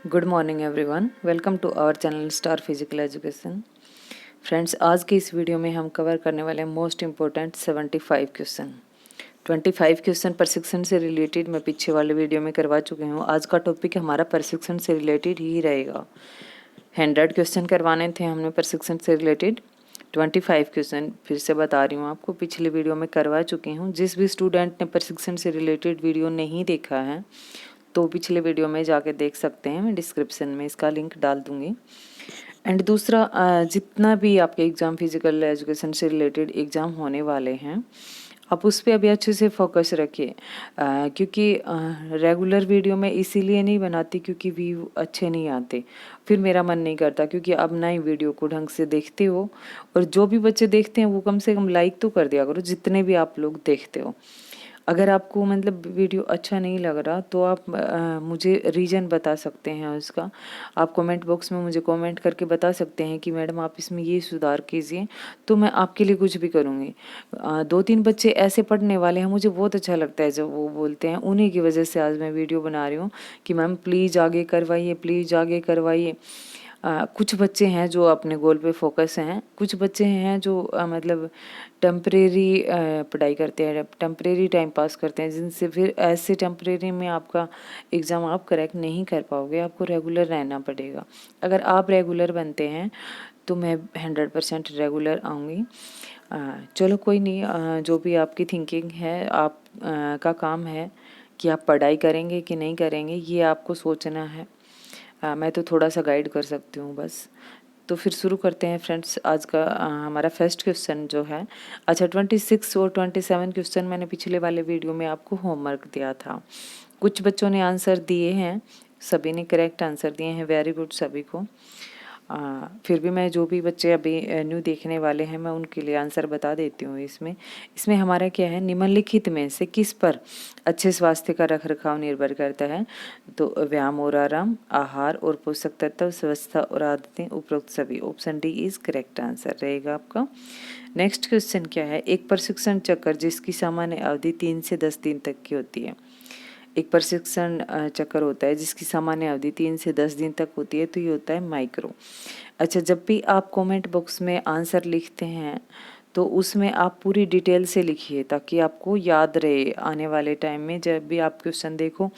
Good morning everyone, welcome to our channel star physical education. Friends, आज की इस video में हम कवर करने वाले हैं मोस्ट इम्पोर्टेंट 75 क्वेश्चन। 25 क्वेश्चन प्रशिक्षण से रिलेटेड मैं पीछे वाले वीडियो में करवा चुके हूँ। आज का टॉपिक हमारा प्रशिक्षण से रिलेटेड ही रहेगा। 100 क्वेश्चन करवाने थे हमने प्रशिक्षण से रिलेटेड। 25 क्वेश्चन फिर से बता रही हूँ आपको, पिछले वीडियो में करवा चुकी हूँ। जिस भी स्टूडेंट ने प्रशिक्षण से रिलेटेड वीडियो नहीं देखा है तो पिछले वीडियो में जाके देख सकते हैं, मैं डिस्क्रिप्शन में इसका लिंक डाल दूंगी। एंड दूसरा, जितना भी आपके एग्ज़ाम फिजिकल एजुकेशन से रिलेटेड एग्ज़ाम होने वाले हैं, आप उस पर अभी अच्छे से फोकस रखिए, क्योंकि रेगुलर वीडियो मैं इसीलिए नहीं बनाती क्योंकि व्यू अच्छे नहीं आते, फिर मेरा मन नहीं करता, क्योंकि अब नई वीडियो को ढंग से देखते हो और जो भी बच्चे देखते हैं वो कम से कम लाइक तो कर दिया करो, जितने भी आप लोग देखते हो। अगर आपको मतलब वीडियो अच्छा नहीं लग रहा तो आप मुझे रीज़न बता सकते हैं उसका। आप कमेंट बॉक्स में मुझे कमेंट करके बता सकते हैं कि मैडम आप इसमें ये सुधार कीजिए, तो मैं आपके लिए कुछ भी करूँगी। 2-3 बच्चे ऐसे पढ़ने वाले हैं, मुझे बहुत अच्छा लगता है जब वो बोलते हैं, उन्हीं की वजह से आज मैं वीडियो बना रही हूँ कि मैम प्लीज़ आगे करवाइए, प्लीज़ आगे करवाइए। कुछ बच्चे हैं जो अपने गोल पे फोकस हैं, कुछ बच्चे हैं जो मतलब टेम्परेरी पढ़ाई करते हैं, टेम्परेरी टाइम पास करते हैं, जिनसे फिर ऐसे टेम्परेरी में आपका एग्ज़ाम आप करेक्ट नहीं कर पाओगे, आपको रेगुलर रहना पड़ेगा। अगर आप रेगुलर बनते हैं तो मैं 100% रेगुलर आऊँगी। चलो कोई नहीं, जो भी आपकी थिंकिंग है, आप का काम है कि आप पढ़ाई करेंगे कि नहीं करेंगे, ये आपको सोचना है। मैं तो थोड़ा सा गाइड कर सकती हूँ बस। तो फिर शुरू करते हैं फ्रेंड्स। आज का हमारा फर्स्ट क्वेश्चन जो है, अच्छा 26 और 27 क्वेश्चन मैंने पिछले वाले वीडियो में आपको होमवर्क दिया था। कुछ बच्चों ने आंसर दिए हैं, सभी ने करेक्ट आंसर दिए हैं, वेरी गुड सभी को। फिर भी मैं जो भी बच्चे अभी न्यू देखने वाले हैं मैं उनके लिए आंसर बता देती हूँ। इसमें हमारा क्या है, निम्नलिखित में से किस पर अच्छे स्वास्थ्य का रखरखाव निर्भर करता है? तो व्यायाम और आराम, आहार और पोषक तत्व, स्वच्छता और आदतें, उपरोक्त सभी। Option D is correct answer रहेगा आपका। नेक्स्ट क्वेश्चन क्या है, एक प्रशिक्षण चक्र जिसकी सामान्य अवधि 3 से 10 दिन तक की होती है। एक प्रशिक्षण चक्र होता है जिसकी सामान्य अवधि 3 से 10 दिन तक होती है, तो ये होता है माइक्रो। अच्छा, जब भी आप कमेंट बॉक्स में आंसर लिखते हैं तो उसमें आप पूरी डिटेल से लिखिए ताकि आपको याद रहे आने वाले टाइम में जब भी आप क्वेश्चन देखो।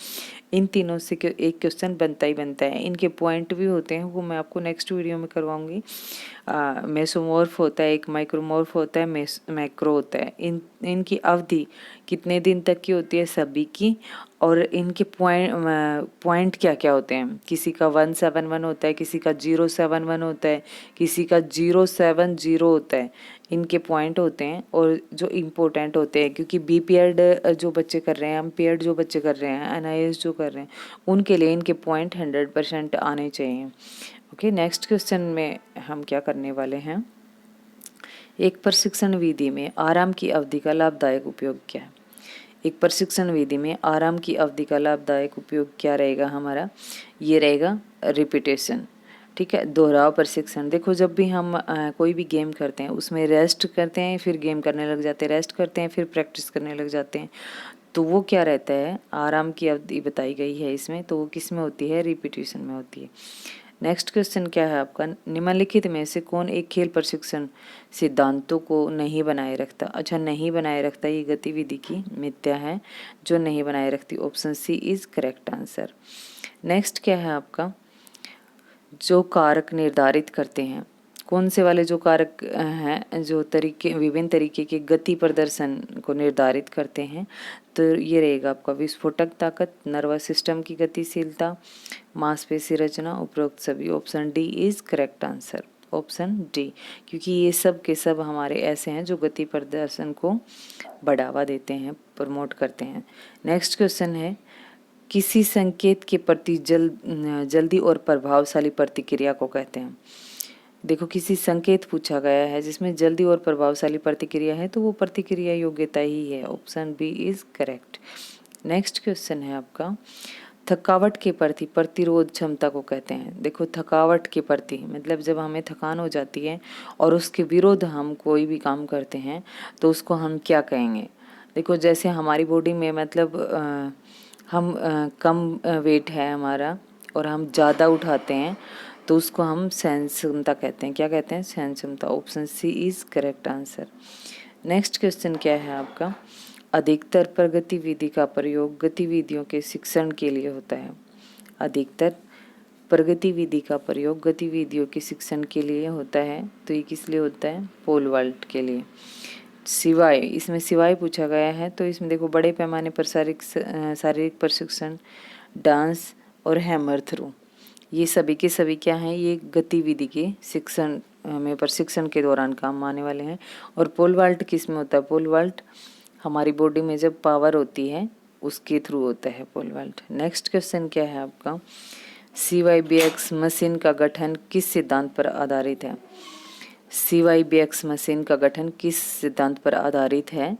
इन तीनों से एक क्वेश्चन बनता ही बनता है। इनके पॉइंट भी होते हैं, वो मैं आपको नेक्स्ट वीडियो में करवाऊंगी। मेसोमॉर्फ होता है, एक माइक्रोमॉर्फ होता है, मैक्रो होता है। इनकी अवधि कितने दिन तक की होती है सभी की, और इनके पॉइंट क्या क्या होते हैं। किसी का 171 होता है, किसी का 071 होता है, किसी का 070 होता है। इनके पॉइंट होते हैं और जो इम्पोर्टेंट होते हैं, क्योंकि बी पी एड जो बच्चे कर रहे हैं, एम पी एड जो बच्चे कर रहे हैं, NIS जो कर रहे हैं, उनके लिए इनके पॉइंट 100% आने चाहिए। ओके, नेक्स्ट क्वेश्चन में हम क्या करने वाले हैं, एक प्रशिक्षण विधि में आराम की अवधि का लाभदायक उपयोग क्या है? एक प्रशिक्षण विधि में आराम की अवधि का लाभदायक उपयोग क्या रहेगा हमारा? ये रहेगा रिपीटेशन। ठीक है, दोहराव प्रशिक्षण। देखो, जब भी हम कोई भी गेम करते हैं उसमें रेस्ट करते हैं, फिर गेम करने लग जाते हैं, रेस्ट करते हैं, फिर प्रैक्टिस करने लग जाते हैं, तो वो क्या रहता है, आराम की अवधि बताई गई है इसमें, तो वो किस में होती है, रिपीटेशन में होती है। नेक्स्ट क्वेश्चन क्या है आपका, निम्नलिखित में से कौन एक खेल प्रशिक्षण सिद्धांतों को नहीं बनाए रखता? अच्छा, नहीं बनाए रखता ये गतिविधि की मिथ्या है जो नहीं बनाए रखती। Option C is correct answer. Next क्या है आपका, जो कारक निर्धारित करते हैं, कौन से वाले जो कारक हैं जो विभिन्न तरीके के गति प्रदर्शन को निर्धारित करते हैं? तो ये रहेगा आपका विस्फोटक ताकत, नर्वस सिस्टम की गतिशीलता, मांसपेशी रचना, उपरोक्त सभी। Option D is correct answer, option D, क्योंकि ये सब के सब हमारे ऐसे हैं जो गति प्रदर्शन को बढ़ावा देते हैं, प्रमोट करते हैं। नेक्स्ट क्वेश्चन है, किसी संकेत के प्रति जल्दी और प्रभावशाली प्रतिक्रिया को कहते हैं। देखो, किसी संकेत पूछा गया है जिसमें जल्दी और प्रभावशाली प्रतिक्रिया है, तो वो प्रतिक्रिया योग्यता ही है। Option B is correct. Next question है आपका, थकावट के प्रति प्रतिरोध क्षमता को कहते हैं। देखो, थकावट के प्रति मतलब जब हमें थकान हो जाती है और उसके विरोध हम कोई भी काम करते हैं तो उसको हम क्या कहेंगे? देखो, जैसे हमारी बॉडी में मतलब हम कम वेट है हमारा और हम ज़्यादा उठाते हैं तो उसको हम सहन क्षमता कहते हैं। क्या कहते हैं? सहन क्षमता। Option C is correct answer. Next question क्या है आपका? अधिकतर प्रगति विधि का प्रयोग गतिविधियों के शिक्षण के लिए होता है। अधिकतर प्रगति विधि का प्रयोग गतिविधियों के शिक्षण के लिए होता है, तो ये किस लिए होता है? पोल वॉल्ट के लिए। सिवाय, इसमें सिवाय पूछा गया है, तो इसमें देखो बड़े पैमाने पर शारीरिक प्रशिक्षण, डांस और हैमर थ्रू, ये सभी के सभी क्या हैं? ये गतिविधि के शिक्षण में प्रशिक्षण के दौरान काम आने वाले हैं। और पोल वॉल्ट किस में होता है? पोल वॉल्ट हमारी बॉडी में जब पावर होती है उसके थ्रू होता है पोल वॉल्ट। नेक्स्ट क्वेश्चन क्या है आपका? CYBX मशीन का गठन किस सिद्धांत पर आधारित है? CYBX मशीन का गठन किस सिद्धांत पर आधारित है?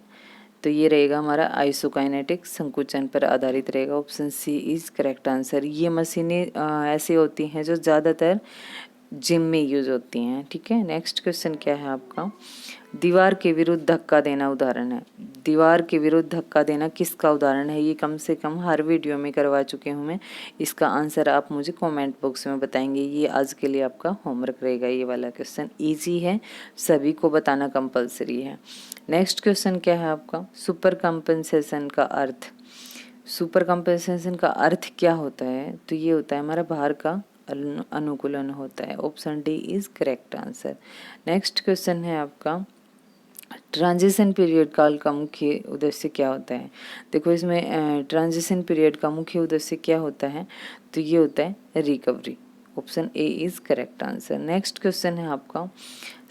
तो ये रहेगा हमारा आइसोकाइनेटिक संकुचन पर आधारित रहेगा। Option C is correct answer. ये मशीनें ऐसी होती हैं जो ज़्यादातर जिम में यूज होती हैं। ठीक है, नेक्स्ट क्वेश्चन क्या है आपका? दीवार के विरुद्ध धक्का देना उदाहरण है। दीवार के विरुद्ध धक्का देना किसका उदाहरण है? ये कम से कम हर वीडियो में करवा चुके हूँ मैं। इसका आंसर आप मुझे कमेंट बॉक्स में बताएंगे। ये आज के लिए आपका होमवर्क रहेगा। ये वाला क्वेश्चन इजी है, सभी को बताना कंपलसरी है। नेक्स्ट क्वेश्चन क्या है आपका? सुपर कंपनसेशन का अर्थ। सुपर कंपनसेशन का अर्थ क्या होता है? तो ये होता है हमारा भार का अनुकूलन होता है। Option D is correct answer. Next question है आपका, ट्रांजिशन पीरियड काल का मुख्य उद्देश्य क्या होता है? देखो इसमें ट्रांजिशन पीरियड का मुख्य उद्देश्य क्या होता है? तो ये होता है recovery. Option A is correct answer. Next question है आपका,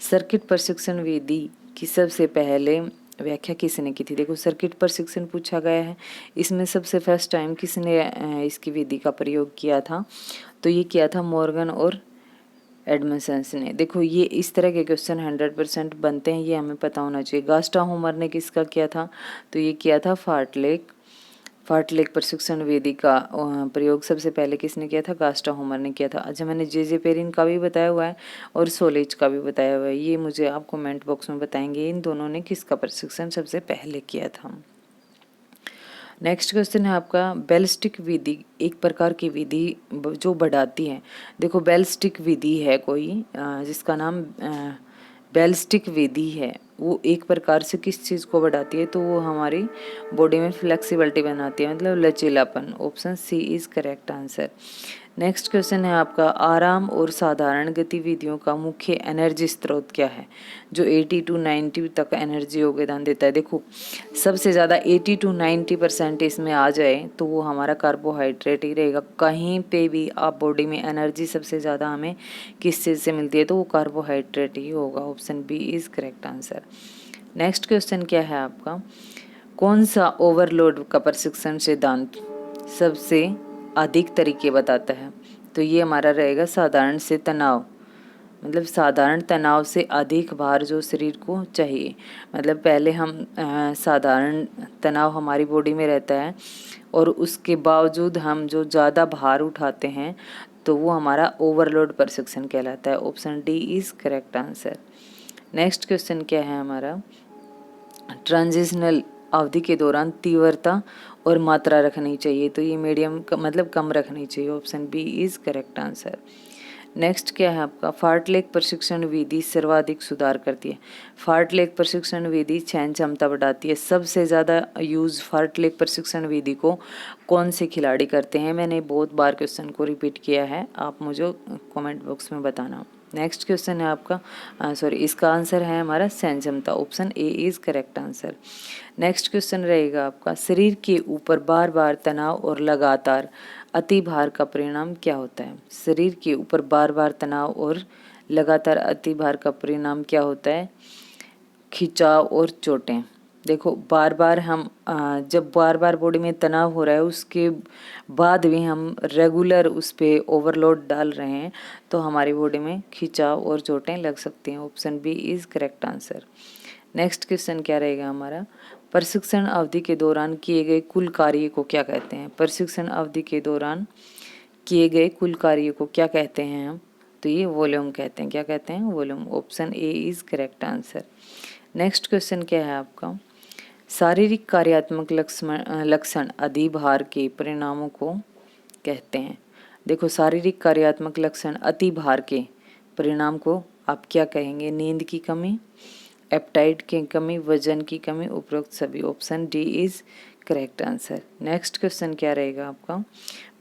सर्किट प्रशिक्षण विधि की सबसे पहले व्याख्या किसने की थी? देखो सर्किट प्रशिक्षण पूछा गया है, इसमें सबसे फर्स्ट टाइम किसने इसकी विधि का प्रयोग किया था? तो ये किया था मॉर्गन और एडमंड्स ने। देखो ये इस तरह के क्वेश्चन 100% बनते हैं, ये हमें पता होना चाहिए। गास्टा होमर ने किसका किया था? तो ये किया था फार्टलेक प्रशिक्षण विधि का प्रयोग सबसे पहले किसने किया था? गास्टा होमर ने किया था। अच्छा, मैंने जे पेरिन का भी बताया हुआ है और सोलेज का भी बताया हुआ है। ये मुझे आप कमेंट बॉक्स में बताएंगे इन दोनों ने किसका प्रशिक्षण सबसे पहले किया था। नेक्स्ट क्वेश्चन है आपका, बैलिस्टिक विधि एक प्रकार की विधि जो बढ़ाती है। देखो बैलिस्टिक विधि है कोई जिसका नाम बैलिस्टिक विधि है, वो एक प्रकार से किस चीज़ को बढ़ाती है? तो वो हमारी बॉडी में फ्लेक्सिबिलिटी बनाती है, मतलब लचीलापन। Option C is correct answer. Next question है आपका, आराम और साधारण गतिविधियों का मुख्य एनर्जी स्रोत क्या है जो 80 to 90 तक एनर्जी योगदान देता है? देखो सबसे ज़्यादा 80 to 90% इसमें आ जाए तो वो हमारा कार्बोहाइड्रेट ही रहेगा। कहीं पे भी आप बॉडी में एनर्जी सबसे ज़्यादा हमें किस चीज़ से मिलती है? तो वो कार्बोहाइड्रेट ही होगा। Option B is correct answer. Next question क्या है आपका, कौन सा ओवरलोड का प्रशिक्षण सिद्धांत सबसे अधिक तरीके बताता है? तो ये हमारा रहेगा साधारण से तनाव, मतलब साधारण तनाव से अधिक भार जो शरीर को चाहिए। मतलब पहले हम साधारण तनाव हमारी बॉडी में रहता है और उसके बावजूद हम जो ज़्यादा भार उठाते हैं तो वो हमारा ओवरलोड प्रशिक्षण कहलाता है। Option D is correct answer. Next question क्या है हमारा, ट्रांजिशनल अवधि के दौरान तीव्रता और मात्रा रखनी चाहिए, तो ये मीडियम मतलब कम रखनी चाहिए। Option B is correct answer. Next क्या है आपका, फार्टलेक प्रशिक्षण विधि सर्वाधिक सुधार करती है। फार्टलेक प्रशिक्षण विधि सहन क्षमता बढ़ाती है। सबसे ज़्यादा यूज़ फार्टलेक प्रशिक्षण विधि को कौन से खिलाड़ी करते हैं? मैंने बहुत बार क्वेश्चन को रिपीट किया है, आप मुझे कमेंट बॉक्स में बताना। नेक्स्ट क्वेश्चन है आपका इसका आंसर है हमारा सहन क्षमता। Option A is correct answer. Next question रहेगा आपका, शरीर के ऊपर बार बार तनाव और लगातार अति भार का परिणाम क्या होता है? शरीर के ऊपर बार बार तनाव और लगातार अति भार का परिणाम क्या होता है? खिंचाव और चोटें। देखो बार बार हम जब बार बार बॉडी में तनाव हो रहा है उसके बाद भी हम रेगुलर उस पर ओवरलोड डाल रहे हैं तो हमारी बॉडी में खिंचाव और चोटें लग सकती हैं। Option B is correct answer. Next question क्या रहेगा हमारा, प्रशिक्षण अवधि के दौरान किए गए कुल कार्य को क्या कहते हैं? प्रशिक्षण अवधि के दौरान किए गए कुल कार्य को क्या कहते हैं हम? तो ये वॉल्यूम कहते हैं। क्या कहते हैं? Volume. Option A is correct answer. Next question क्या है आपका, शारीरिक कार्यात्मक लक्षण अधिभार के परिणामों को कहते हैं। देखो शारीरिक कार्यात्मक लक्षण अति भार के परिणाम को आप क्या कहेंगे? नींद की कमी, एप्टाइट की कमी, वजन की कमी, उपरोक्त सभी। Option D is correct answer. Next question क्या रहेगा आपका?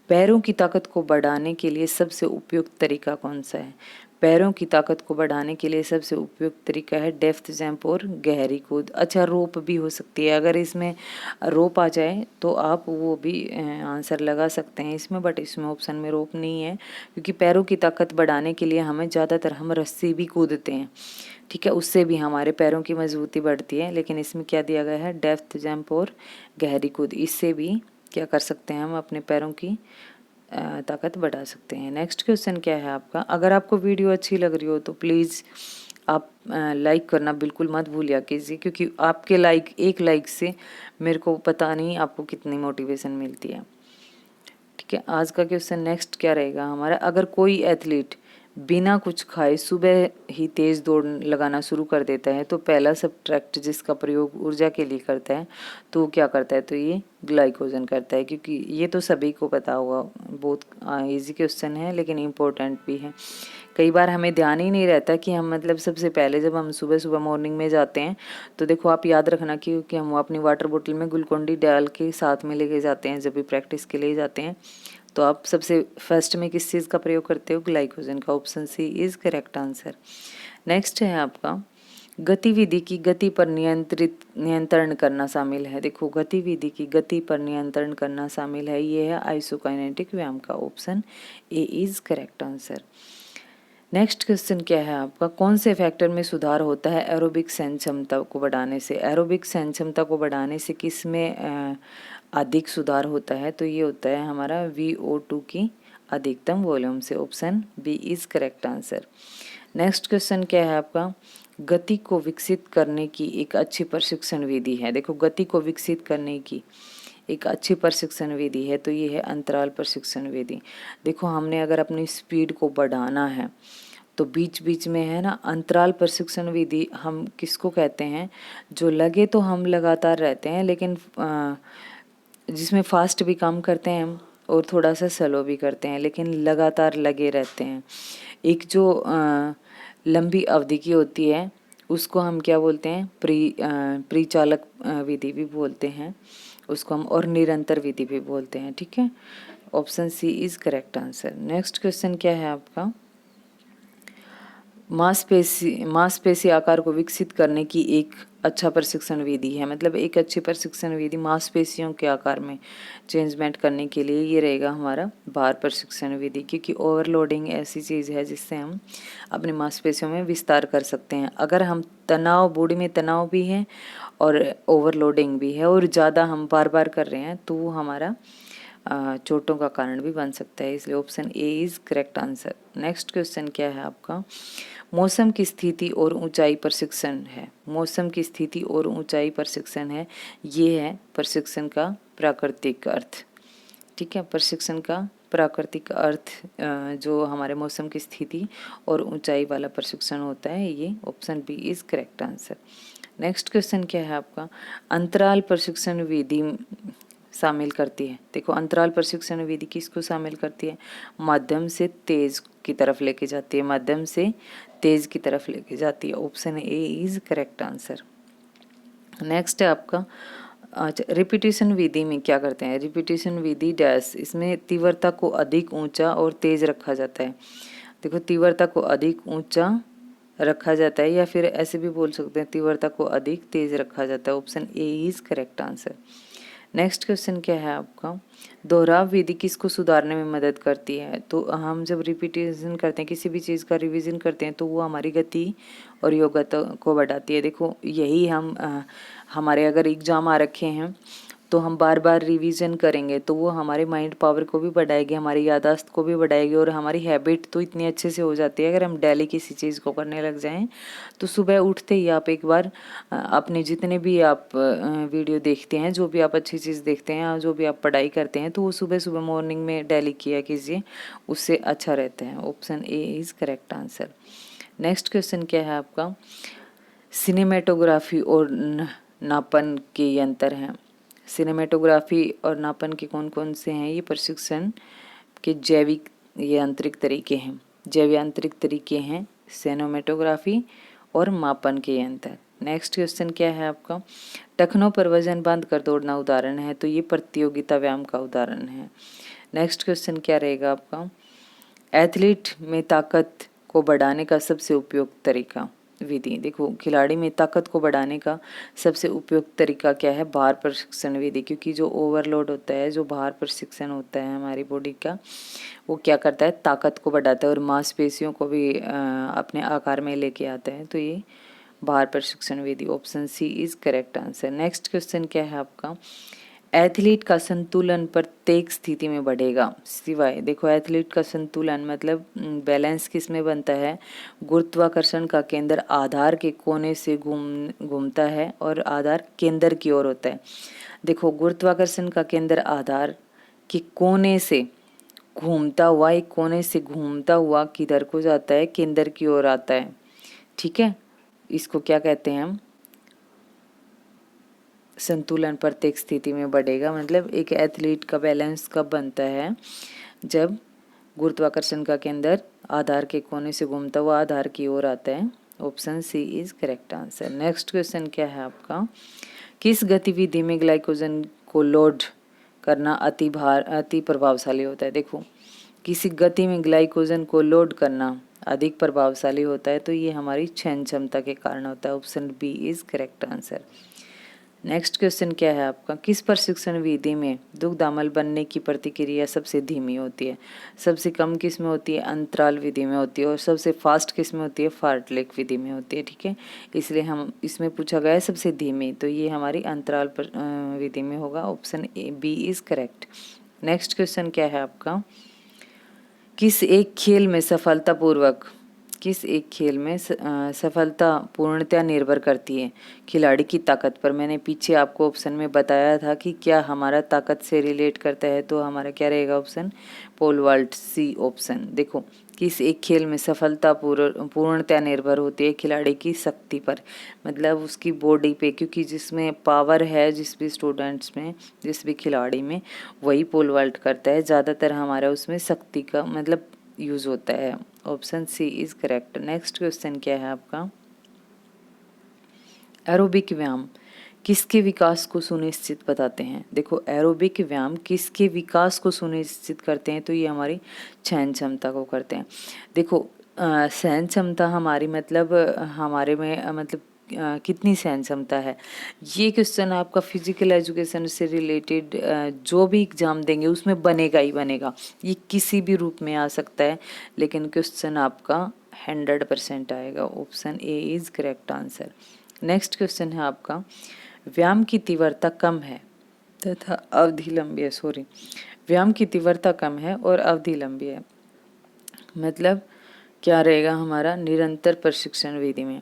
पैरों की ताकत को बढ़ाने के लिए सबसे उपयुक्त तरीका कौन सा है? पैरों की ताकत को बढ़ाने के लिए सबसे उपयुक्त तरीका है डेप्थ जंप और गहरी कूद। अच्छा, रोप भी हो सकती है, अगर इसमें रोप आ जाए तो आप वो भी आंसर लगा सकते हैं इसमें, बट इसमें ऑप्शन में रोप नहीं है, क्योंकि पैरों की ताकत बढ़ाने के लिए हमें ज़्यादातर हम रस्सी भी कूदते हैं, ठीक है, उससे भी हमारे पैरों की मजबूती बढ़ती है। लेकिन इसमें क्या दिया गया है? डेप्थ जंप और गहरी कूद, इससे भी क्या कर सकते हैं? हम अपने पैरों की ताकत बढ़ा सकते हैं। नेक्स्ट क्वेश्चन क्या है आपका? अगर आपको वीडियो अच्छी लग रही हो तो प्लीज़ आप लाइक करना बिल्कुल मत भूलिया कीजिए, क्योंकि आपके एक लाइक से मेरे को पता नहीं आपको कितनी मोटिवेशन मिलती है, ठीक है। आज का क्वेश्चन नेक्स्ट क्या रहेगा हमारा? अगर कोई एथलीट बिना कुछ खाए सुबह ही तेज दौड़ लगाना शुरू कर देता है तो पहला सब्ट्रैक्ट जिसका प्रयोग ऊर्जा के लिए करता है तो वो क्या करता है? तो ये ग्लाइकोजन करता है, क्योंकि ये तो सभी को पता होगा, बहुत इजी क्वेश्चन है लेकिन इम्पोर्टेंट भी है। कई बार हमें ध्यान ही नहीं रहता कि हम मतलब सबसे पहले जब हम सुबह सुबह मॉर्निंग में जाते हैं तो देखो आप याद रखना कि हम अपनी वाटर बोतल में ग्लूकोन डी डाल के साथ में लेके जाते हैं जब भी प्रैक्टिस के लिए जाते हैं, तो आप सबसे फर्स्ट में किस चीज़ का प्रयोग करते हो? ग्लाइकोजन का। Option C is correct answer. Next है आपका, गतिविधि की गति पर नियंत्रण करना शामिल है। देखो गतिविधि की गति पर नियंत्रण करना शामिल है, ये है आइसोकाइनेटिक व्यायाम का। Option A is correct answer. Next question क्या है आपका? कौन से फैक्टर में सुधार होता है एरोबिक सहन क्षमता को बढ़ाने से? एरोबिक सहन क्षमता को बढ़ाने से किस में अधिक सुधार होता है? तो ये होता है हमारा VO2 की अधिकतम वॉल्यूम से। Option B is correct answer. Next question क्या है आपका? गति को विकसित करने की एक अच्छी प्रशिक्षण विधि है। देखो गति को विकसित करने की एक अच्छी प्रशिक्षण विधि है तो ये है अंतराल प्रशिक्षण विधि। देखो हमने अगर अपनी स्पीड को बढ़ाना है तो बीच बीच में है ना अंतराल प्रशिक्षण विधि हम किसको कहते हैं? जो लगे तो हम लगातार रहते हैं, लेकिन जिसमें फास्ट भी काम करते हैं हम और थोड़ा सा स्लो भी करते हैं, लेकिन लगातार लगे रहते हैं। एक जो लंबी अवधि की होती है उसको हम क्या बोलते हैं? परिचालक विधि भी बोलते हैं उसको हम, और निरंतर विधि भी बोलते हैं, ठीक है। Option C is correct answer. Next question क्या है आपका? मांसपेशी आकार को विकसित करने की एक अच्छा प्रशिक्षण विधि है, मतलब एक अच्छी प्रशिक्षण विधि मांसपेशियों के आकार में चेंजमेंट करने के लिए ये रहेगा हमारा भार प्रशिक्षण विधि, क्योंकि ओवरलोडिंग ऐसी चीज़ है जिससे हम अपनी मांसपेशियों में विस्तार कर सकते हैं। अगर हम बॉडी में तनाव भी है और ओवरलोडिंग भी है और ज़्यादा हम बार बार कर रहे हैं तो वो हमारा चोटों का कारण भी बन सकता है, इसलिए option A is correct answer. Next question क्या है आपका? मौसम की स्थिति और ऊंचाई प्रशिक्षण है। मौसम की स्थिति और ऊंचाई प्रशिक्षण है, ये है प्रशिक्षण का प्राकृतिक अर्थ, ठीक है। प्रशिक्षण का प्राकृतिक अर्थ जो हमारे मौसम की स्थिति और ऊंचाई वाला प्रशिक्षण होता है, ये option B is correct answer. Next question क्या है आपका? अंतराल प्रशिक्षण विधि शामिल करती है। देखो अंतराल प्रशिक्षण विधि किसको शामिल करती है? माध्यम से तेज की तरफ लेके जाती है, माध्यम से तेज की तरफ लेके जाती है। Option A is correct answer. Next है आपका, अच्छा रिपीटेशन विधि में क्या करते हैं? रिपीटेशन विधि डैश, इसमें तीव्रता को अधिक ऊंचा और तेज रखा जाता है। देखो तीव्रता को अधिक ऊंचा रखा जाता है, या फिर ऐसे भी बोल सकते हैं तीव्रता को अधिक तेज रखा जाता है। Option A is correct answer. Next question क्या है आपका? दोहराव विधि किसको सुधारने में मदद करती है? तो हम जब रिपीटेशन करते हैं, किसी भी चीज़ का रिवीजन करते हैं, तो वो हमारी गति और योग्यता को बढ़ाती है। देखो यही हम हमारे अगर एग्ज़ाम आ रखे हैं तो हम बार बार रिवीजन करेंगे तो वो हमारे माइंड पावर को भी बढ़ाएगी, हमारी याददाश्त को भी बढ़ाएगी, और हमारी हैबिट तो इतनी अच्छे से हो जाती है अगर हम डेली किसी चीज़ को करने लग जाएं तो सुबह उठते ही आप एक बार अपने जितने भी आप वीडियो देखते हैं, जो भी आप अच्छी चीज़ देखते हैं, जो भी आप पढ़ाई करते हैं, तो वो सुबह सुबह मॉर्निंग में डेली किया कीजिए, उससे अच्छा रहता है। Option A is correct answer. Next question क्या है आपका? सिनेमेटोग्राफी और नापन के यंत्र हैं। सिनेमेटोग्राफी और नापन के कौन कौन से हैं? ये प्रशिक्षण के जैविक ये आंतरिक तरीके हैं, जैव यांत्रिक तरीके हैं, सेनोमेटोग्राफी और मापन के यंत्र। नेक्स्ट क्वेश्चन क्या है आपका, टखनों पर वजन बांध कर दौड़ना उदाहरण है, तो ये प्रतियोगिता व्यायाम का उदाहरण है। नेक्स्ट क्वेश्चन क्या रहेगा आपका, एथलीट में ताकत को बढ़ाने का सबसे उपयुक्त तरीका विधि। देखो खिलाड़ी में ताकत को बढ़ाने का सबसे उपयुक्त तरीका क्या है, भार प्रशिक्षण विधि, क्योंकि जो ओवरलोड होता है, जो भार प्रशिक्षण होता है हमारी बॉडी का, वो क्या करता है, ताकत को बढ़ाता है और मांसपेशियों को भी अपने आकार में लेके आता है। तो ये भार प्रशिक्षण विधि, option C is correct answer. Next question क्या है आपका, एथलीट का संतुलन प्रत्येक स्थिति में बढ़ेगा सिवाय, देखो एथलीट का संतुलन मतलब बैलेंस किस में बनता है, गुरुत्वाकर्षण का केंद्र आधार के कोने से घूमता है और आधार केंद्र की ओर होता है। देखो गुरुत्वाकर्षण का केंद्र आधार के कोने से घूमता हुआ, एक कोने से घूमता हुआ किधर को जाता है, केंद्र की ओर आता है। ठीक है, इसको क्या कहते हैं हम, संतुलन प्रत्येक स्थिति में बढ़ेगा। मतलब एक एथलीट का बैलेंस कब बनता है, जब गुरुत्वाकर्षण का केंद्र आधार के कोने से घूमता हुआ आधार की ओर आता है। Option C is correct answer. Next question क्या है आपका, किस गतिविधि में ग्लाइकोजन को लोड करना अति प्रभावशाली होता है। देखो किसी गति में ग्लाइकोजन को लोड करना अधिक प्रभावशाली होता है, तो ये हमारी क्षण क्षमता के कारण होता है। Option B is correct answer. Next question क्या है आपका, किस प्रशिक्षण विधि में दुग्ध अम्ल बनने की प्रतिक्रिया सबसे धीमी होती है। सबसे कम किस में होती है, अंतराल विधि में होती है, और सबसे फास्ट किस में होती है, फार्टलेक विधि में होती है। ठीक है, इसलिए हम इसमें पूछा गया है सबसे धीमी, तो ये हमारी अंतराल विधि में होगा। Option A B is correct. Next question क्या है आपका, किस एक खेल में सफलता पूर्णतया निर्भर करती है, खिलाड़ी की ताकत पर। मैंने पीछे आपको ऑप्शन में बताया था कि क्या हमारा ताकत से रिलेट करता है, तो हमारा क्या रहेगा option, pole vault, C option. देखो किस एक खेल में सफलता पूर्णतया निर्भर होती है, खिलाड़ी की शक्ति पर, मतलब उसकी बॉडी पे, क्योंकि जिसमें पावर है जिस भी स्टूडेंट्स में, जिस भी खिलाड़ी में, वही पोल वॉल्ट करता है। ज़्यादातर हमारा उसमें शक्ति का मतलब यूज होता है। Option C is correct. Next question क्या है आपका, एरोबिक व्यायाम किसके विकास को सुनिश्चित बताते हैं। देखो एरोबिक व्यायाम किसके विकास को सुनिश्चित करते हैं, तो ये हमारी सहन क्षमता को करते हैं। देखो सहन क्षमता हमारी मतलब हमारे में मतलब कितनी सहन क्षमता है, ये क्वेश्चन आपका फिजिकल एजुकेशन से रिलेटेड जो भी एग्जाम देंगे उसमें बनेगा ही बनेगा। ये किसी भी रूप में आ सकता है, लेकिन क्वेश्चन आपका 100% आएगा। Option A is correct answer. Next question है आपका, व्यायाम की तीव्रता कम है तथा अवधि लंबी है। व्यायाम की तीव्रता कम है और अवधि लंबी है, मतलब क्या रहेगा हमारा, निरंतर प्रशिक्षण विधि में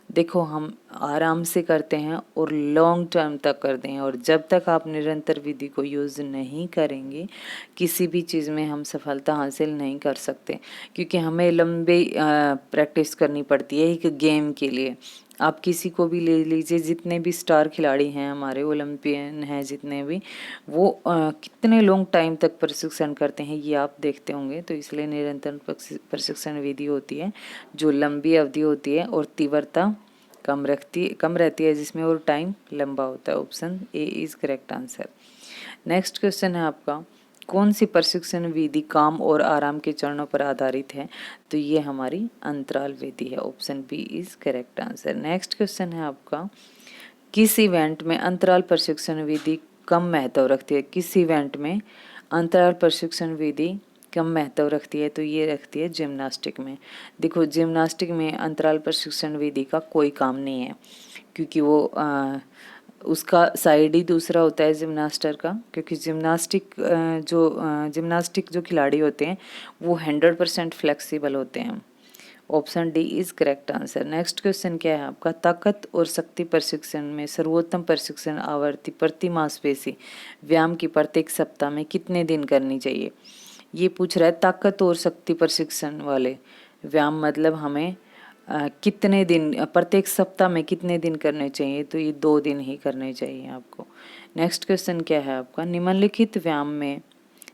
देखो हम आराम से करते हैं और लॉन्ग टर्म तक करते हैं, और जब तक आप निरंतर विधि को यूज़ नहीं करेंगे किसी भी चीज़ में हम सफलता हासिल नहीं कर सकते, क्योंकि हमें लंबे प्रैक्टिस करनी पड़ती है एक गेम के लिए। आप किसी को भी ले लीजिए, जितने भी स्टार खिलाड़ी हैं हमारे, ओलंपियन हैं जितने भी, वो कितने लॉन्ग टाइम तक प्रशिक्षण करते हैं ये आप देखते होंगे। तो इसलिए निरंतर प्रशिक्षण विधि होती है जो लंबी अवधि होती है और तीव्रता कम रहती है, जिसमें और टाइम लंबा होता है। Option A is correct answer. Next question है आपका, कौन सी प्रशिक्षण विधि काम और आराम के चरणों पर आधारित है, तो ये हमारी अंतराल विधि है। Option B is correct answer. Next question है आपका, किस इवेंट में अंतराल प्रशिक्षण विधि कम महत्व रखती है। किस इवेंट में अंतराल प्रशिक्षण विधि कम महत्व रखती है, तो ये रखती है जिम्नास्टिक में। देखो जिम्नास्टिक में अंतराल प्रशिक्षण विधि का कोई काम नहीं है, क्योंकि वो उसका साइड ही दूसरा होता है जिम्नास्टर का, क्योंकि जिम्नास्टिक जो खिलाड़ी होते हैं वो 100% फ्लेक्सिबल होते हैं। Option D is correct answer. Next question क्या है आपका, ताकत और शक्ति प्रशिक्षण में सर्वोत्तम प्रशिक्षण आवृत्ति प्रति मांसपेशी व्यायाम की प्रत्येक सप्ताह में कितने दिन करनी चाहिए। ये पूछ रहा है ताकत और शक्ति प्रशिक्षण वाले व्यायाम, मतलब हमें कितने दिन प्रत्येक सप्ताह में कितने दिन करने चाहिए, तो ये 2 दिन ही करने चाहिए आपको। नेक्स्ट क्वेश्चन क्या है आपका, निम्नलिखित व्यायाम में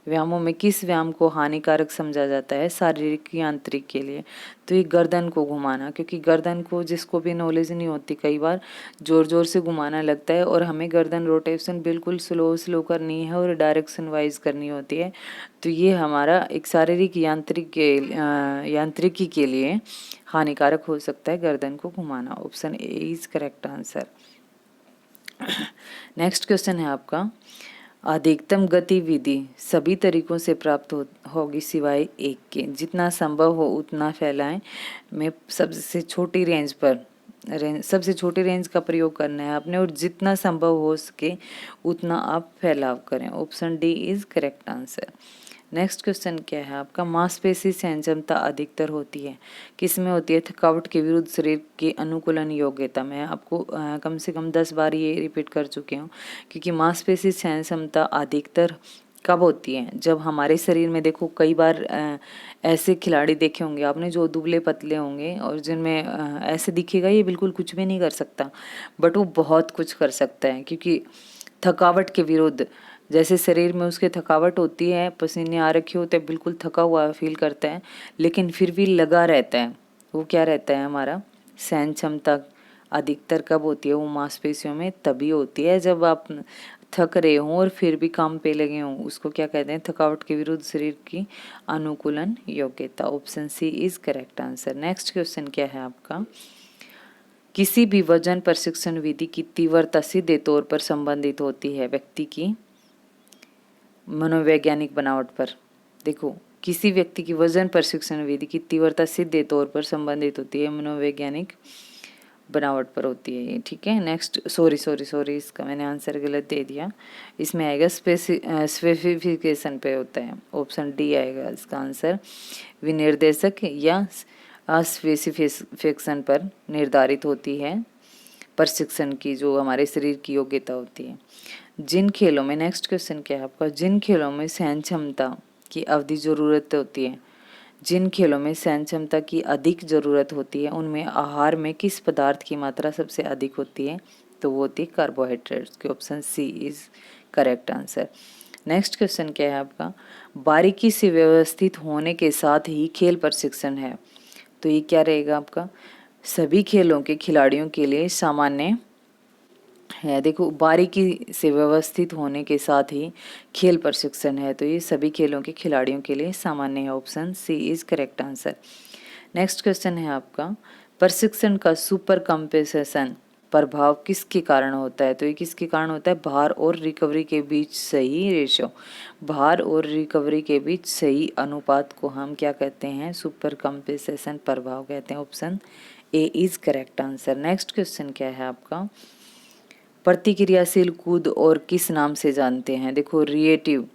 व्यायामों में किस व्यायाम को हानिकारक समझा जाता है शारीरिक यांत्रिक के लिए? तो ये गर्दन को घुमाना, क्योंकि गर्दन को जिसको भी नॉलेज नहीं होती कई बार जोर जोर से घुमाना लगता है, और हमें गर्दन रोटेशन बिल्कुल स्लो स्लो करनी है और डायरेक्शन वाइज करनी होती है। तो ये हमारा एक शारीरिक यांत्रिकी के लिए हानिकारक हो सकता है गर्दन को घुमाना। Option A is correct answer. Next question है आपका, अधिकतम गतिविधि सभी तरीकों से प्राप्त होगी सिवाय एक के, जितना संभव हो उतना फैलाएं। में सबसे छोटी रेंज का प्रयोग करना है आपने, और जितना संभव हो सके उतना आप फैलाव करें। Option D is correct answer. Next question क्या है आपका, मांसपेशी सहन क्षमता अधिकतर होती है किसमें होती है? थकावट के विरुद्ध शरीर के अनुकूलन योग्यता। मैं आपको कम से कम 10 बार ये रिपीट कर चुकी हूँ, क्योंकि मांसपेशी सहन क्षमता अधिकतर कब होती है? जब हमारे शरीर में, देखो कई बार ऐसे खिलाड़ी देखे होंगे आपने जो दुबले पतले होंगे और जिनमें ऐसे दिखेगा ये बिल्कुल कुछ भी नहीं कर सकता, बट वो बहुत कुछ कर सकता है, क्योंकि थकावट के विरुद्ध, जैसे शरीर में उसके थकावट होती है, पसीने आ रखे होते हैं, बिल्कुल थका हुआ फील करता है, लेकिन फिर भी लगा रहता है। वो क्या रहता है हमारा? सहन क्षमता अधिकतर कब होती है? वो मांसपेशियों में तभी होती है जब आप थक रहे हों और फिर भी काम पे लगे हों। उसको क्या कहते हैं? थकावट के विरुद्ध शरीर की अनुकूलन योग्यता। Option C is correct answer. Next question क्या है आपका, किसी भी वजन प्रशिक्षण विधि की तीव्रता सीधे तौर पर संबंधित होती है व्यक्ति की मनोवैज्ञानिक बनावट पर। देखो, किसी व्यक्ति की वजन प्रशिक्षण विधि की तीव्रता सीधे तौर पर संबंधित होती है मनोवैज्ञानिक बनावट पर होती है ये, ठीक है। नेक्स्ट, सॉरी इसका मैंने आंसर गलत दे दिया, इसमें आएगा स्पेसिफिकेशन पे होता है। ऑप्शन डी आएगा इसका आंसर, विनिर्देशक या स्पेसिफिकेशन पर निर्धारित होती है प्रशिक्षण की जो हमारे शरीर की योग्यता होती है। जिन खेलों में, नेक्स्ट क्वेश्चन क्या है आपका, जिन खेलों में सहन क्षमता की अवधि जरूरत होती है, जिन खेलों में सहन क्षमता की अधिक जरूरत होती है, उनमें आहार में किस पदार्थ की मात्रा सबसे अधिक होती है? तो वो होती है कार्बोहाइड्रेट्स की। Option C is correct answer. Next question क्या है आपका, बारीकी से व्यवस्थित होने के साथ ही खेल प्रशिक्षण है, तो ये क्या रहेगा आपका? सभी खेलों के खिलाड़ियों के लिए सामान्य है। देखो, बारीकी से व्यवस्थित होने के साथ ही खेल प्रशिक्षण है, तो ये सभी खेलों के खिलाड़ियों के लिए सामान्य है। Option C is correct answer. Next question है आपका, प्रशिक्षण का सुपर कंपेंसेशन प्रभाव किसके कारण होता है? तो ये किसके कारण होता है? भार और रिकवरी के बीच सही रेशो, भार और रिकवरी के बीच सही अनुपात को हम क्या कहते हैं? सुपर कंपेंसेशन प्रभाव कहते हैं। Option A is correct answer. Next question क्या है आपका, प्रतिक्रियाशील कूद और किस नाम से जानते हैं? देखो, रिएटिव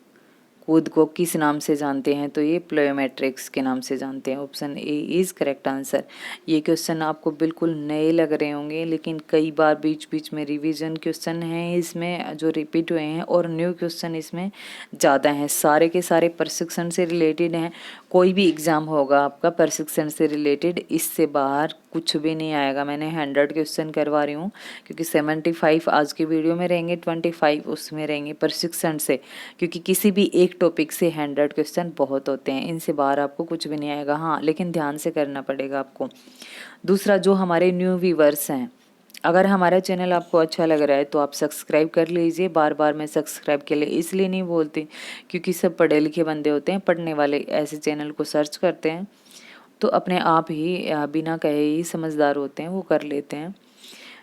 कूद को किस नाम से जानते हैं? तो ये प्लोमेट्रिक्स के नाम से जानते हैं। Option A is correct answer. ये क्वेश्चन आपको बिल्कुल नए लग रहे होंगे, लेकिन कई बार बीच बीच में रिवीजन क्वेश्चन हैं इसमें जो रिपीट हुए हैं, और न्यू क्वेश्चन इसमें ज़्यादा हैं। सारे के सारे प्रशिक्षण से रिलेटेड हैं। कोई भी एग्ज़ाम होगा आपका प्रशिक्षण से रिलेटेड, इससे बाहर कुछ भी नहीं आएगा। मैंने 100 क्वेश्चन करवा रही हूँ, क्योंकि 75 आज के वीडियो में रहेंगे, 25 उसमें रहेंगे प्रशिक्षण से, क्योंकि किसी भी एक टॉपिक से 100 क्वेश्चन बहुत होते हैं, इनसे बाहर आपको कुछ भी नहीं आएगा। हाँ, लेकिन ध्यान से करना पड़ेगा आपको। दूसरा, जो हमारे न्यू व्यूवर्स हैं, अगर हमारा चैनल आपको अच्छा लग रहा है तो आप सब्सक्राइब कर लीजिए। बार बार मैं सब्सक्राइब के लिए इसलिए नहीं बोलती, क्योंकि सब पढ़े लिखे बंदे होते हैं, पढ़ने वाले ऐसे चैनल को सर्च करते हैं तो अपने आप ही बिना कहे ही समझदार होते हैं, वो कर लेते हैं,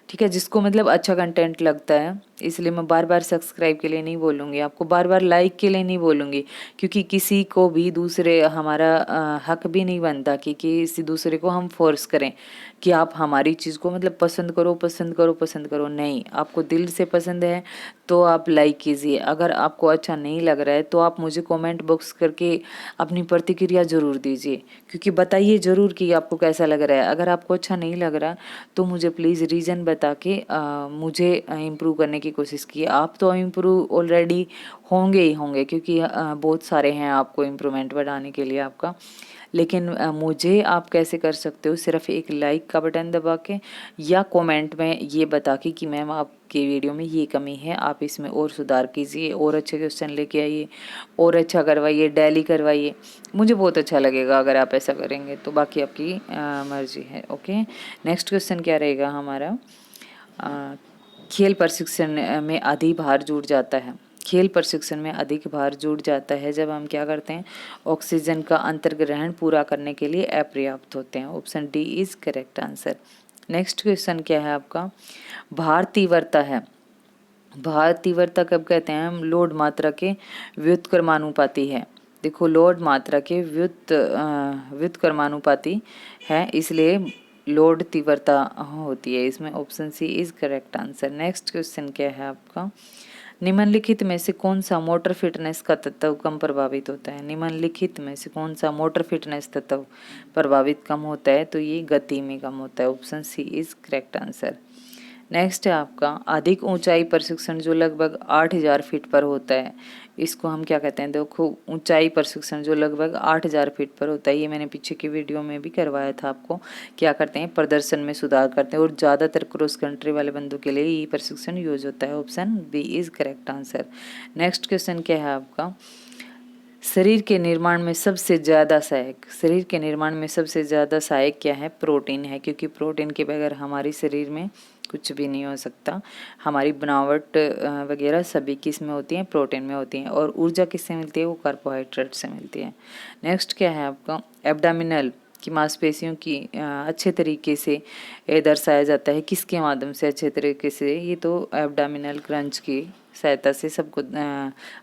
ठीक है। जिसको मतलब अच्छा कंटेंट लगता है, इसलिए मैं बार बार सब्सक्राइब के लिए नहीं बोलूँगी, आपको बार बार लाइक के लिए नहीं बोलूँगी, क्योंकि किसी को भी दूसरे हमारा हक भी नहीं बनता कि किसी दूसरे को हम फोर्स करें कि आप हमारी चीज़ को मतलब पसंद करो पसंद करो पसंद करो। नहीं, आपको दिल से पसंद है तो आप लाइक कीजिए। अगर आपको अच्छा नहीं लग रहा है तो आप मुझे कमेंट बॉक्स करके अपनी प्रतिक्रिया ज़रूर दीजिए, क्योंकि बताइए ज़रूर कि आपको कैसा लग रहा है। अगर आपको अच्छा नहीं लग रहा तो मुझे प्लीज़ रीज़न बता के मुझे इम्प्रूव करने की कोशिश कीजिए। आप तो इम्प्रूव ऑलरेडी होंगे ही होंगे, क्योंकि बहुत सारे हैं आपको इम्प्रूवमेंट बढ़ाने के लिए आपका। लेकिन मुझे आप कैसे कर सकते हो, सिर्फ एक लाइक का बटन दबा के या कमेंट में ये बता के कि मैम आपके वीडियो में ये कमी है, आप इसमें और सुधार कीजिए, और अच्छे क्वेश्चन लेके आइए, और अच्छा करवाइए, डेली करवाइए। मुझे बहुत अच्छा लगेगा अगर आप ऐसा करेंगे तो। बाकी आपकी मर्जी है। ओके, नेक्स्ट क्वेश्चन क्या रहेगा हमारा। खेल प्रशिक्षण में अधिक भार जुड़ जाता है। खेल प्रशिक्षण में अधिक भार जुड़ जाता है जब हम क्या करते हैं, ऑक्सीजन का अंतर्ग्रहण पूरा करने के लिए अपर्याप्त होते हैं। Option D is correct answer. Next question क्या है आपका। भार तीव्रता है। भार तीव्रता कब कहते हैं हम, लोड मात्रा के व्युत्क्रमानुपाती है। देखो, लोड मात्रा के व्युत्क्रमानुपाती है, इसलिए लोड तीव्रता होती है इसमें। Option C is correct answer. Next question क्या है आपका। निम्नलिखित में से कौन सा मोटर फिटनेस का तत्व कम प्रभावित होता है। निम्नलिखित में से कौन सा मोटर फिटनेस तत्व प्रभावित कम होता है, तो ये गति में कम होता है। Option C is correct answer. Next है आपका अधिक ऊंचाई प्रशिक्षण जो लगभग 8000 फीट पर होता है, इसको हम क्या कहते हैं। देखो, ऊंचाई प्रशिक्षण जो लगभग 8000 फीट पर होता है, ये मैंने पीछे की वीडियो में भी करवाया था आपको। क्या करते हैं, प्रदर्शन में सुधार करते हैं, और ज़्यादातर क्रॉस कंट्री वाले बंदों के लिए ये प्रशिक्षण यूज होता है। Option B is correct answer. Next question क्या है आपका। शरीर के निर्माण में सबसे ज़्यादा सहायक, शरीर के निर्माण में सबसे ज़्यादा सहायक क्या है, प्रोटीन है, क्योंकि प्रोटीन के बगैर हमारे शरीर में कुछ भी नहीं हो सकता। हमारी बनावट वगैरह सभी किस में होती हैं, प्रोटीन में होती हैं। और ऊर्जा किससे मिलती है, वो कार्बोहाइड्रेट से मिलती है। नेक्स्ट क्या है आपका। एब्डामिनल की मांसपेशियों की अच्छे तरीके से दर्शाया जाता है, किसके माध्यम से अच्छे तरीके से, ये तो एब्डामिनल क्रंच की सहायता से सबको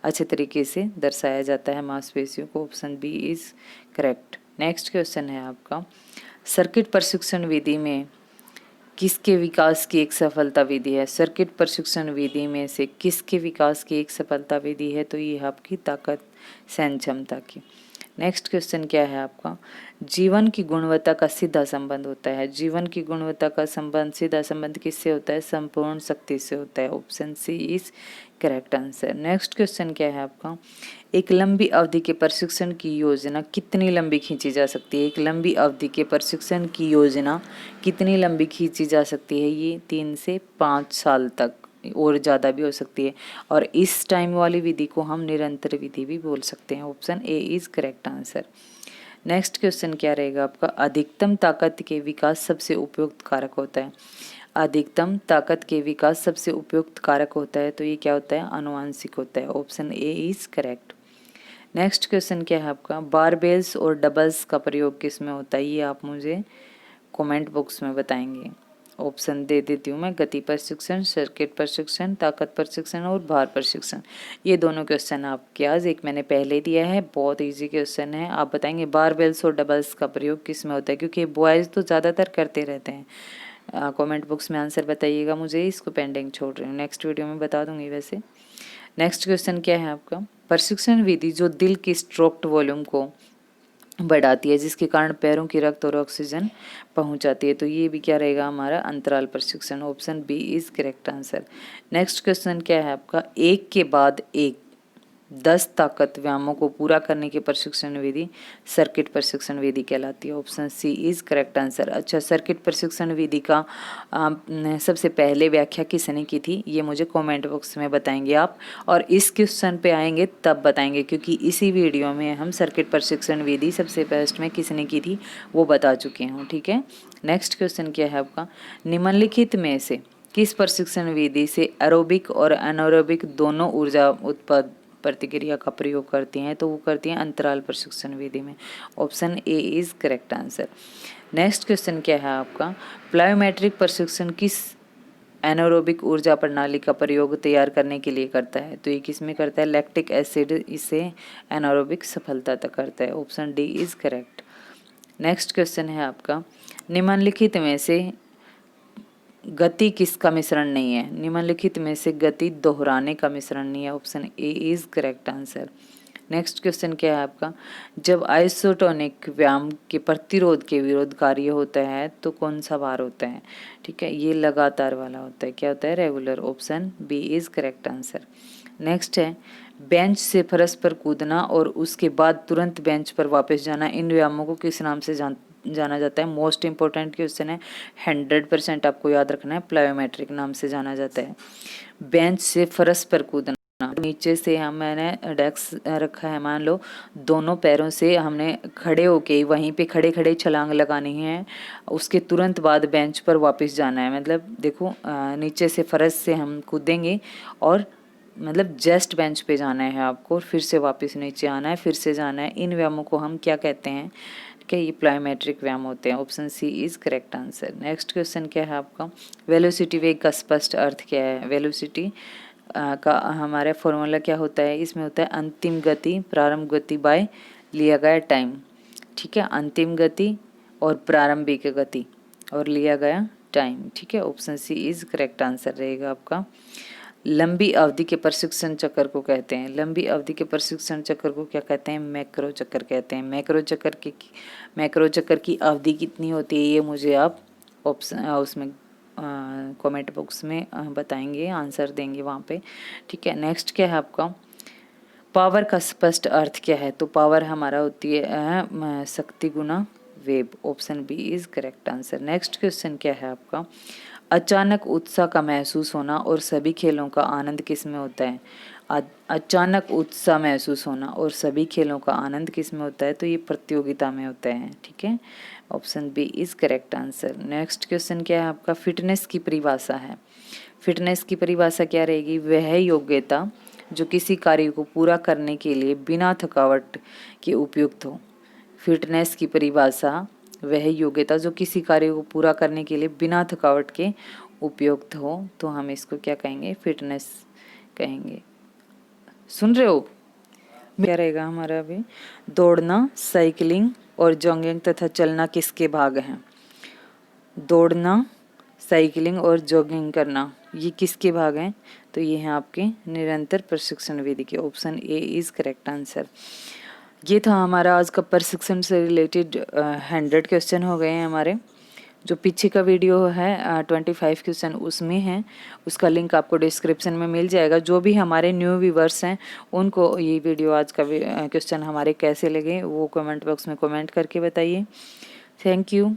अच्छे तरीके से दर्शाया जाता है मांसपेशियों को। Option B is correct. Next question है आपका। सर्किट प्रशिक्षण विधि में किसके विकास की एक सफलता विधि है। सर्किट प्रशिक्षण विधि में से किसके विकास की एक सफलता विधि है, तो ये है आपकी ताकत सहन क्षमता की। नेक्स्ट क्वेश्चन क्या है आपका। जीवन की गुणवत्ता का सीधा संबंध होता है। जीवन की गुणवत्ता का संबंध, सीधा संबंध किससे होता है, संपूर्ण शक्ति से होता है। Option C is correct answer. Next question क्या है आपका। एक लंबी अवधि के प्रशिक्षण की योजना कितनी लंबी खींची जा सकती है। एक लंबी अवधि के प्रशिक्षण की योजना कितनी लंबी खींची जा सकती है, ये 3 से 5 साल तक, और ज़्यादा भी हो सकती है। और इस टाइम वाली विधि को हम निरंतर विधि भी बोल सकते हैं। Option A is correct answer. Next question क्या रहेगा आपका। अधिकतम ताकत के विकास सबसे उपयुक्त कारक होता है। अधिकतम ताकत के विकास सबसे उपयुक्त कारक होता है, तो ये क्या होता है, आनुवांशिक होता है। Option A is correct. Next question क्या है आपका। बारबेल्स और डबल्स का प्रयोग किस में होता है, ये आप मुझे कमेंट बॉक्स में बताएंगे। ऑप्शन दे देती हूँ मैं। गति प्रशिक्षण, सर्किट प्रशिक्षण, ताकत प्रशिक्षण और भार प्रशिक्षण। ये दोनों क्वेश्चन आपके आज एक मैंने पहले दिया है, बहुत इजी क्वेश्चन है। आप बताएंगे बारबेल्स और डबल्स का प्रयोग किस में होता है, क्योंकि बॉयज़ तो ज़्यादातर करते रहते हैं। कमेंट बॉक्स में आंसर बताइएगा मुझे, इसको पेंडिंग छोड़ रही हूँ, नेक्स्ट वीडियो में बता दूंगी वैसे। नेक्स्ट क्वेश्चन क्या है आपका। प्रशिक्षण विधि जो दिल की स्ट्रोक वॉल्यूम को बढ़ाती है, जिसके कारण पैरों की रक्त और ऑक्सीजन पहुंच जाती है, तो ये भी क्या रहेगा हमारा, अंतराल प्रशिक्षण। Option B is correct answer. Next question क्या है आपका। एक के बाद एक 10 ताकत व्यायामों को पूरा करने की प्रशिक्षण विधि सर्किट प्रशिक्षण विधि कहलाती है। Option C is correct answer. अच्छा, सर्किट प्रशिक्षण विधि का सबसे पहले व्याख्या किसने की थी, ये मुझे कमेंट बॉक्स में बताएंगे आप, और इस क्वेश्चन पे आएंगे तब बताएंगे, क्योंकि इसी वीडियो में हम सर्किट प्रशिक्षण विधि सबसे फर्स्ट में किसने की थी वो बता चुके हूँ। ठीक है। नेक्स्ट क्वेश्चन क्या है आपका। निम्नलिखित में से किस प्रशिक्षण विधि से एरोबिक और एनारोबिक दोनों ऊर्जा उत्पाद प्रतिक्रिया का प्रयोग करती हैं, तो वो करती हैं अंतराल प्रशिक्षण विधि में। Option A is correct answer. Next question क्या है आपका। प्लायोमेट्रिक प्रशिक्षण किस एनारोबिक ऊर्जा प्रणाली का प्रयोग तैयार करने के लिए करता है, तो ये किस में करता है, लैक्टिक एसिड इसे एनारोबिक सफलता तक करता है। Option D is correct. Next question है आपका। निम्नलिखित में से गति किसका मिश्रण नहीं है। निम्नलिखित में से गति दोहराने का मिश्रण नहीं है। Option A is correct answer. Next question क्या है आपका, जब आइसोटोनिक व्यायाम के प्रतिरोध के विरोध कार्य होता है तो कौन सा भार होता है? ठीक है, ये लगातार वाला होता है। क्या होता है? Regular. Option B is correct answer. Next है, बेंच से फर्श पर कूदना और उसके बाद तुरंत बेंच पर वापस जाना, इन व्यायामों को किस नाम से जाना जाता है? मोस्ट इंपॉर्टेंट क्वेश्चन है, 100% आपको याद रखना है, प्लायोमेट्रिक नाम से जाना जाता है। बेंच से फर्श पर कूदना, नीचे से मैंने डेस्क रखा है, मान लो दोनों पैरों से हमने खड़े होके वहीं पे खड़े खड़े छलांग लगानी है, उसके तुरंत बाद बेंच पर वापस जाना है। मतलब देखो नीचे से फर्श से हम कूदेंगे और मतलब जस्ट बेंच पे जाना है आपको, फिर से वापस नीचे आना है, फिर से जाना है। इन व्यायामों को हम क्या कहते हैं? कि ये प्लायोमेट्रिक व्यायाम होते हैं। Option C is correct answer. Next question क्या है आपका, वेलोसिटी वेग का स्पष्ट अर्थ क्या है? वेलोसिटी का हमारा फॉर्मूला क्या होता है? इसमें होता है अंतिम गति प्रारंभ गति बाय लिया गया टाइम। ठीक है, अंतिम गति और प्रारंभिक गति और लिया गया टाइम। ठीक है, option C is correct answer रहेगा आपका। लंबी अवधि के प्रशिक्षण चक्र को कहते हैं, लंबी अवधि के प्रशिक्षण चक्र को क्या कहते हैं? मैक्रो चक्र कहते हैं। मैक्रो चक्र की अवधि कितनी होती है, ये मुझे आप ऑप्शन उसमें कमेंट बॉक्स में बताएंगे, आंसर देंगे वहाँ पे। ठीक है, नेक्स्ट क्या है आपका, पावर का स्पष्ट अर्थ क्या है? तो पावर हमारा होती है शक्ति गुना वेब। Option B is correct answer. Next question क्या है आपका, अचानक उत्साह का महसूस होना और सभी खेलों का आनंद किस में होता है? अचानक उत्साह महसूस होना और सभी खेलों का आनंद किस में होता है? तो ये प्रतियोगिता में होता है। ठीक है, option B is correct answer. Next question क्या है आपका, फिटनेस की परिभाषा है। फिटनेस की परिभाषा क्या रहेगी? वह योग्यता जो किसी कार्य को पूरा करने के लिए बिना थकावट के उपयुक्त हो। फिटनेस की परिभाषा वह योग्यता जो किसी कार्य को पूरा करने के लिए बिना थकावट के उपयुक्त हो, तो हम इसको क्या कहेंगे? फिटनेस कहेंगे। सुन रहे हो? क्या रहेगा हमारा अभी, दौड़ना, साइकिलिंग और जॉगिंग तथा चलना किसके भाग हैं? दौड़ना, साइकिलिंग और जॉगिंग करना ये किसके भाग हैं? तो ये हैं आपके निरंतर प्रशिक्षण विधि के। Option A is correct answer. ये था हमारा आज का प्रशिक्षण से रिलेटेड 100 क्वेश्चन हो गए हैं हमारे। जो पीछे का वीडियो है 25 क्वेश्चन उसमें है, उसका लिंक आपको डिस्क्रिप्शन में मिल जाएगा। जो भी हमारे न्यू व्यूवर्स हैं उनको ये वीडियो आज का क्वेश्चन हमारे कैसे लगे वो कमेंट बॉक्स में कमेंट करके बताइए। Thank you.